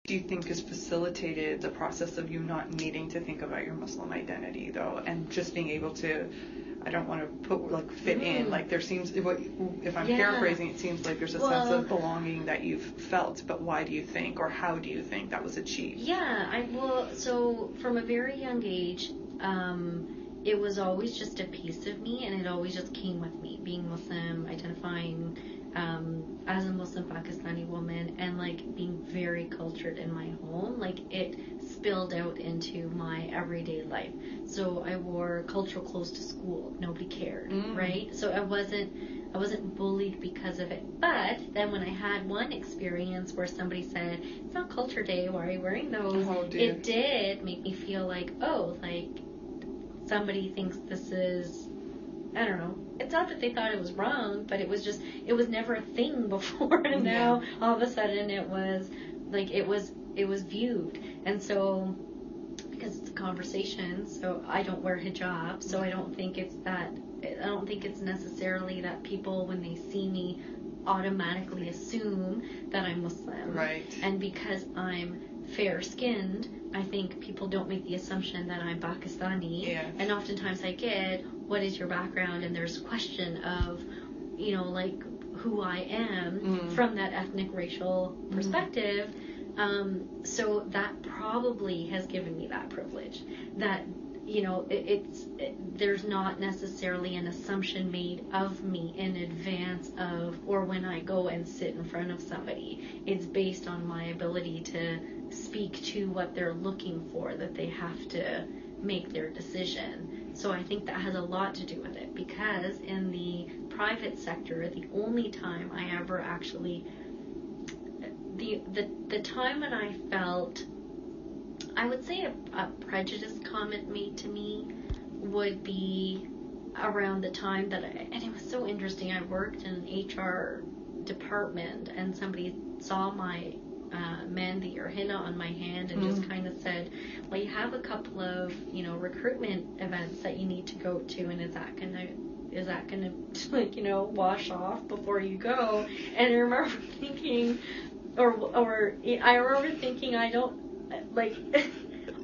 do you think has facilitated the process of you not needing to think about your Muslim identity, though, and just being able to, I don't want to put, like, fit in, like, there seems, if I'm paraphrasing, it seems like there's a sense of belonging that you've felt, but why do you think, or how do you think that was achieved? So from a very young age, it was always just a piece of me, and it always just came with me, being Muslim, identifying as a Muslim Pakistani woman, and like being very cultured in my home. Like, it spilled out into my everyday life. So I wore cultural clothes to school. Nobody cared, right? So I wasn't bullied because of it. But then when I had one experience where somebody said, "It's not Culture Day, why are you wearing those?" It did make me feel like, somebody thinks this is, I don't know. It's not that they thought it was wrong, but it was never a thing before, and now all of a sudden it was viewed. And so, because it's a conversation, so I don't wear hijab, so I don't think it's necessarily that people, when they see me, automatically assume that I'm Muslim. Right. And because I'm fair-skinned, I think people don't make the assumption that I'm Pakistani. Yeah. And oftentimes I get, "What is your background?" And there's a question of, like, who I am from that ethnic, racial perspective. So that probably has given me that privilege. That, there's not necessarily an assumption made of me in advance of, or when I go and sit in front of somebody. It's based on my ability to speak to what they're looking for, that they have to make their decision. So I think that has a lot to do with it, because in the private sector, the only time I ever actually, the time when I felt, I would say a prejudice comment made to me would be around the time that and it was so interesting, I worked in an HR department, and somebody saw my mehndi or henna on my hand and just kind of said, "Well, you have a couple of, recruitment events that you need to go to, and is that gonna like, wash off before you go?" And I remember thinking, I don't, like,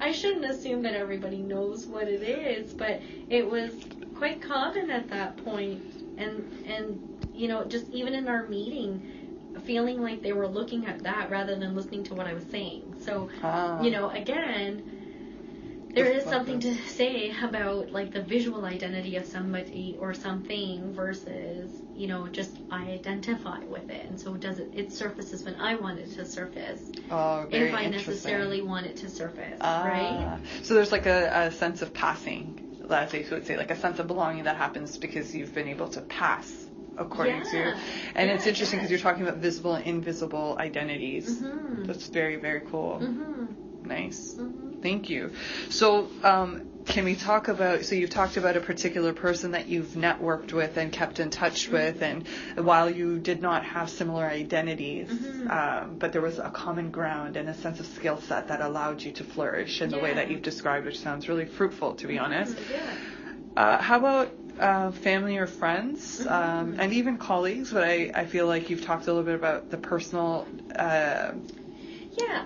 I shouldn't assume that everybody knows what it is, but it was quite common at that point, and just even in our meeting, feeling like they were looking at that rather than listening to what I was saying. So, again, there is something to say about, like, the visual identity of somebody or something versus, just I identify with it. And so it surfaces when I want it to surface. Oh, very if I interesting. necessarily want it to surface, right? So there's like a sense of passing, as they would say, like a sense of belonging that happens because you've been able to pass according to, and it's interesting because you're talking about visible and invisible identities. That's very, very cool. Nice. Thank you. So can we talk about, so you've talked about a particular person that you've networked with and kept in touch with, and while you did not have similar identities, but there was a common ground and a sense of skill set that allowed you to flourish in the way that you've described, which sounds really fruitful, to be honest. How about family or friends, and even colleagues? But I feel like you've talked a little bit about the personal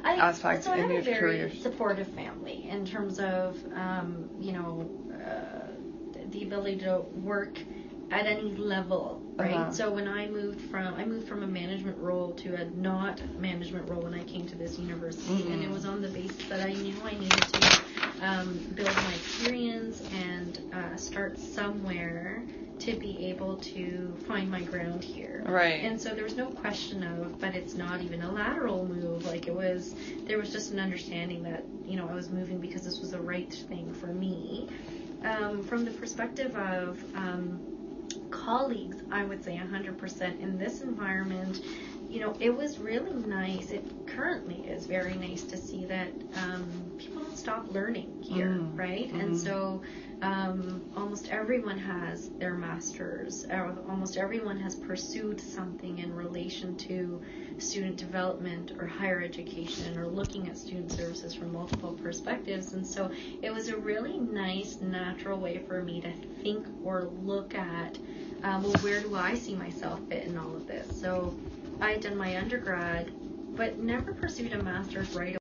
aspect so I in have your a career. very supportive family in terms of, the ability to work at any level, right? So when I moved from a management role to a not management role when I came to this university, and it was on the basis that I knew I needed to build my experience and start somewhere to be able to find my ground here. Right. And so there was no question of, but it's not even a lateral move. Like, there was just an understanding that, I was moving because this was the right thing for me. From the perspective of colleagues, I would say 100% in this environment, it was really nice. It currently is very nice to see that people don't stop learning here, right? And so almost everyone has their master's. Almost everyone has pursued something in relation to student development or higher education, or looking at student services from multiple perspectives. And so it was a really nice, natural way for me to think or look at, where do I see myself fit in all of this? So I had done my undergrad but never pursued a master's right